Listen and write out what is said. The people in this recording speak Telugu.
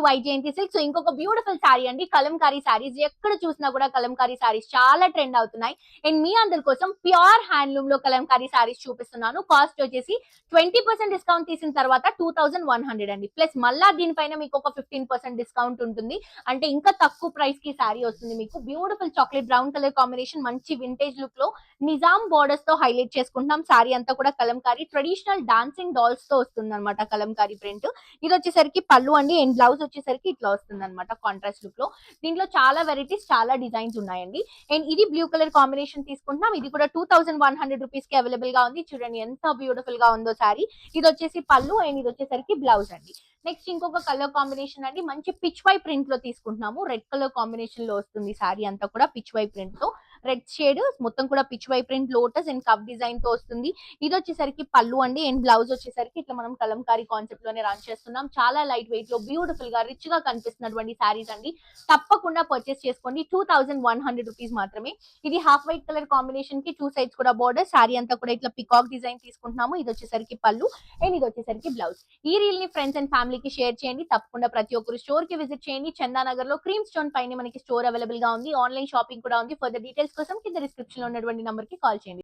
To Vyjayanthi silk. సో ఇంకొక బ్యూటిఫుల్ సారీ అండి, కలంకారీ సారీస్. ఎక్కడ చూసినా కూడా కలంకారీ సారీస్ చాలా ట్రెండ్ అవుతున్నాయి. అండ్ మీ అందరి కోసం ప్యూర్ హ్యాండ్లూమ్ లో కలంకారీ సారీస్ చూపిస్తున్నాను. కాస్ట్ వచ్చేసి 20% డిస్కౌంట్ తీసిన తర్వాత 2100 అండి. ప్లస్ మళ్ళా దీనిపైన మీకు ఒక 15% డిస్కౌంట్ ఉంటుంది. అంటే ఇంకా తక్కువ ప్రైస్ కి సారీ వస్తుంది మీకు. Beautiful chocolate brown colour combination, మంచి వింటేజ్ లుక్ లో నిజాం బోర్డర్స్ తో హైలైట్ చేసుకుంటాం. సారీ అంతా కూడా కలంకారీ ట్రెడిషనల్ డాన్సింగ్ డాల్స్ తో వస్తుంది అనమాట కలంకారీ ప్రింట్. ఇది వచ్చేసరికి పళ్ళు అండి. అండ్ బ్లౌజ్ వచ్చేసరికి ఇట్లా వస్తుంది అనమాట కాంట్రాస్ట్ లుక్ లో. దీంట్లో చాలా వెరైటీస్, చాలా డిజైన్స్ ఉన్నాయండి. అండ్ ఇది బ్లూ కలర్ కాంబినేషన్ తీసుకుంటున్నాం. ఇది కూడా 2100 రూపీస్ కి అవైలబుల్ గా ఉంది. చూడండి ఎంత బ్యూటిఫుల్ గా ఉందో సారీ. ఇది వచ్చేసి పళ్ళు అండ్ ఇది వచ్చేసరికి బ్లౌజ్ అండి. నెక్స్ట్ ఇంకొక కలర్ కాంబినేషన్ అండి, మంచి పిచ్ వై ప్రింట్ లో తీసుకుంటున్నాము. రెడ్ కలర్ కాంబినేషన్ లో వస్తుంది సారీ అంతా కూడా పిచ్ వై ప్రింట్ తో. రెడ్ షేడ్ మొత్తం కూడా Pichwai print, lotus and cup design తో వస్తుంది. ఇది వచ్చేసరికి పళ్ళు అండి. అండ్ బ్లౌజ్ వచ్చేసరికి ఇట్లా మనం కలంకారీ కాన్సెప్ట్ లోనే రన్ చేస్తున్నాం. చాలా లైట్ వెయిట్ లో బ్యూటిఫుల్ గా రిచ్ గా కనిపిస్తున్నటువంటి సారీస్ అండి. తప్పకుండా పర్చేస్ చేసుకోండి. 2100 రూపీస్ మాత్రమే. ఇది హాఫ్ వైట్ కలర్ కాంబినేషన్ కి 2 సైడ్స్ కూడా బోర్డర్. సారీ అంతా కూడా ఇట్లా పికాక్ డిజైన్ తీసుకుంటున్నాము. ఇది వచ్చేసరికి పళ్ళు అండ్ ఇది వచ్చేసరికి బ్లౌజ్. ఈ రీల్ ని ఫ్రెండ్స్ అండ్ ఫ్యామిలీకి షేర్ చేయండి. తప్పకుండా ప్రతి ఒక్కరు స్టోర్ కి విజిట్ చేయండి. చందానగర్ లో క్రీమ్ స్టోన్ పైన మనకి స్టోర్ అవైలబుల్ గా ఉంది. ఆన్లైన్ షాపింగ్ కూడా ఉంది. ఫర్దర్ డీటెయిల్స్ కోసం కింద డిస్క్రిప్షన్ లో ఉన్నటువంటి నంబర్ కి కాల్ చేయండి.